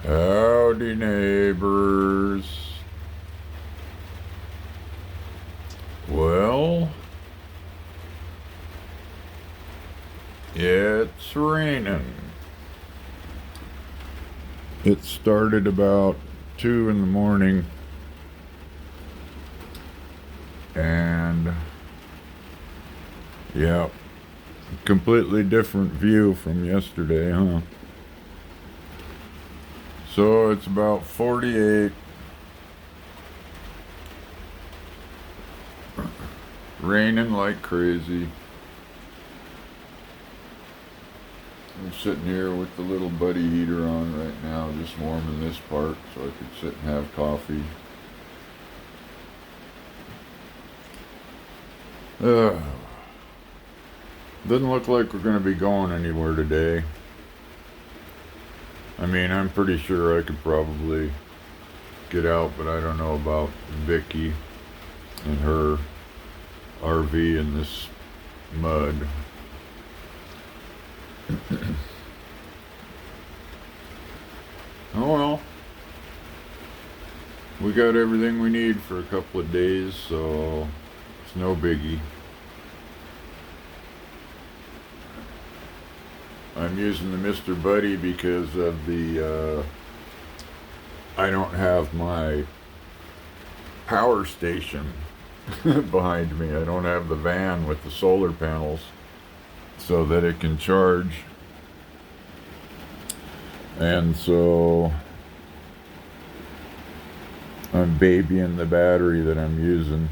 Howdy, neighbors. Well, it's raining. It started about 2 in the morning, and yeah, completely different view from yesterday, huh? So it's about 48, raining like crazy. I'm sitting here with the little buddy heater on right now, just warming this part so I could sit and have coffee. Ugh. Doesn't look like we're going to be going anywhere today. I mean, I'm pretty sure I could probably get out, but I don't know about Vicky and her RV in this mud. Oh well. We got everything we need for a couple of days, so it's no biggie. I'm using the Mr. Buddy because of the, I don't have my power station behind me. I don't have the van with the solar panels so that it can charge. And so I'm babying the battery that I'm using.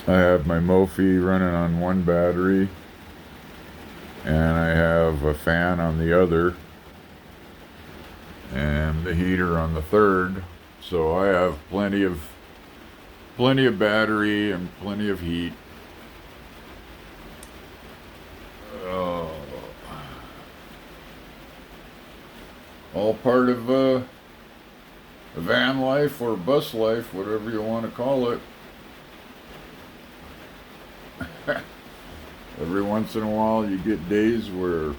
I have my Mophie running on one battery, and I have a fan on the other, and the heater on the third. So I have plenty of battery and plenty of heat. Uh, all part of van life or bus life, whatever you want to call it. Every once in a while you get days where,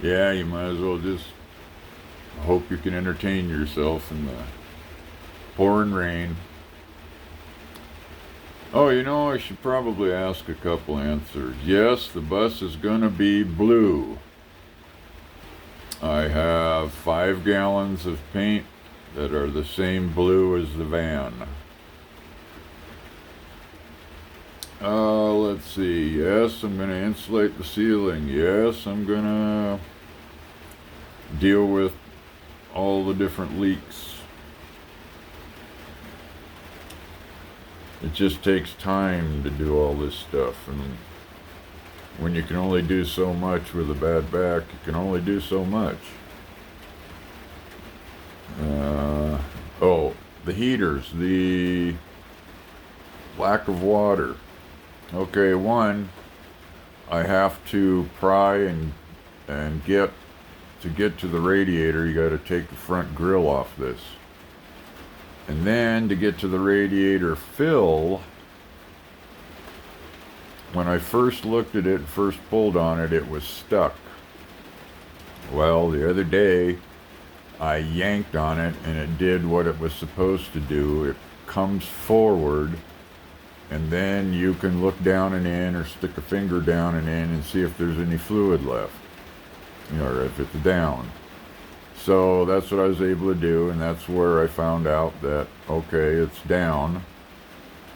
yeah, you might as well just hope you can entertain yourself in the pouring rain. Oh, I should probably ask a couple answers. Yes, the bus is gonna be blue. I have 5 gallons of paint that are the same blue as the van. Let's see. Yes, I'm going to insulate the ceiling. Yes, I'm going to deal with all the different leaks. It just takes time to do all this stuff, and when you can only do so much with a bad back, you can only do so much. Oh, the heaters, the lack of water. Okay, one, I have to pry and get to the radiator. You got to take the front grill off this, and then to get to the radiator fill. When I first looked at it, first pulled on it, it was stuck. Well, the other day, I yanked on it and it did what it was supposed to do. It comes forward, and then you can look down and in, or stick a finger down and in and see if there's any fluid left, or if it's down. So that's what I was able to do, and that's where I found out that, okay, it's down.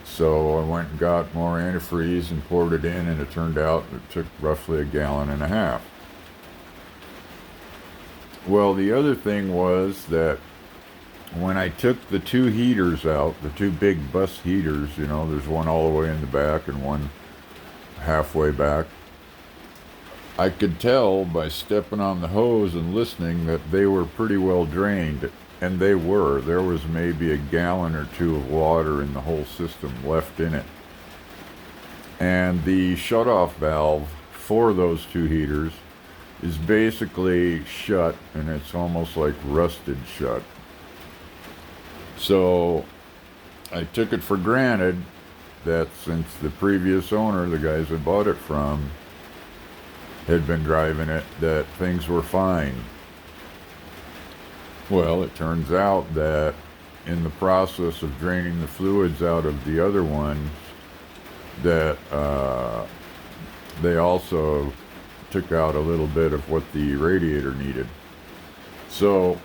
So I went and got more antifreeze and poured it in, and it turned out it took roughly 1.5 gallons. Well, the other thing was that when I took the 2 heaters out, the 2 big bus heaters, there's one all the way in the back and one halfway back, I could tell by stepping on the hose and listening that they were pretty well drained, and they were. There was maybe 1 gallon or 2 of water in the whole system left in it. And the shutoff valve for those 2 heaters is basically shut, and it's almost like rusted shut. So I took it for granted that since the previous owner, the guys I bought it from, had been driving it, that things were fine. Well, it turns out that in the process of draining the fluids out of the other ones, that they also took out a little bit of what the radiator needed. So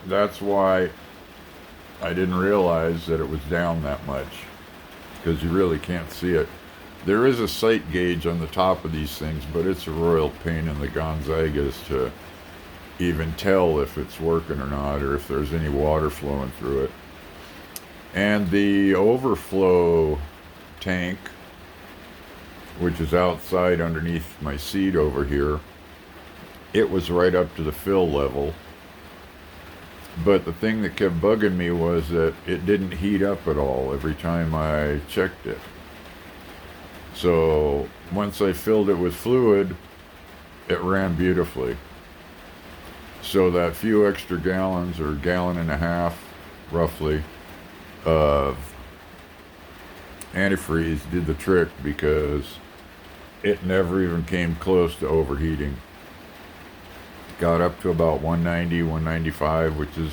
that's why I didn't realize that it was down that much, because you really can't see it. There is a sight gauge on the top of these things, but it's a royal pain in the Gonzagas to even tell if it's working or not, or if there's any water flowing through it. And the overflow tank, which is outside underneath my seat over here, it was right up to the fill level. But the thing that kept bugging me was that it didn't heat up at all every time I checked it. So once I filled it with fluid, it ran beautifully. So that few extra gallons, or gallon and a half roughly, of antifreeze did the trick, because it never even came close to overheating. Got up to about 190, 195, which is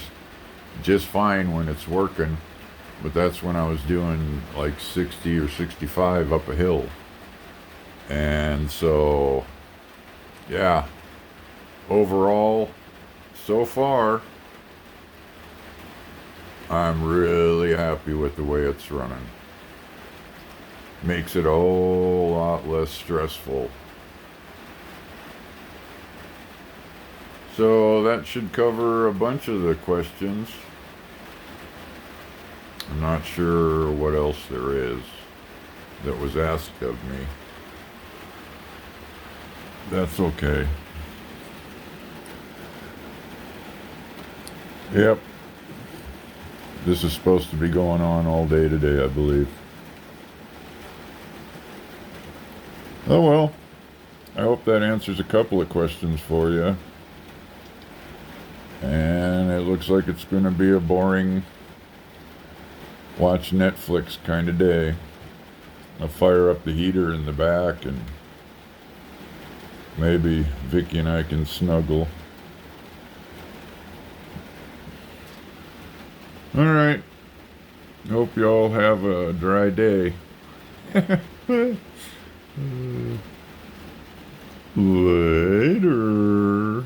just fine when it's working, but that's when I was doing like 60 or 65 up a hill. And so, yeah, overall, so far, I'm really happy with the way it's running. Makes it a whole lot less stressful. So that should cover a bunch of the questions. I'm not sure what else there is that was asked of me. That's okay. Yep. This is supposed to be going on all day today, I believe. Oh well. I hope that answers a couple of questions for you. And it looks like it's going to be a boring watch Netflix kind of day. I'll fire up the heater in the back, and maybe Vicky and I can snuggle. Alright. Hope you all have a dry day. Later.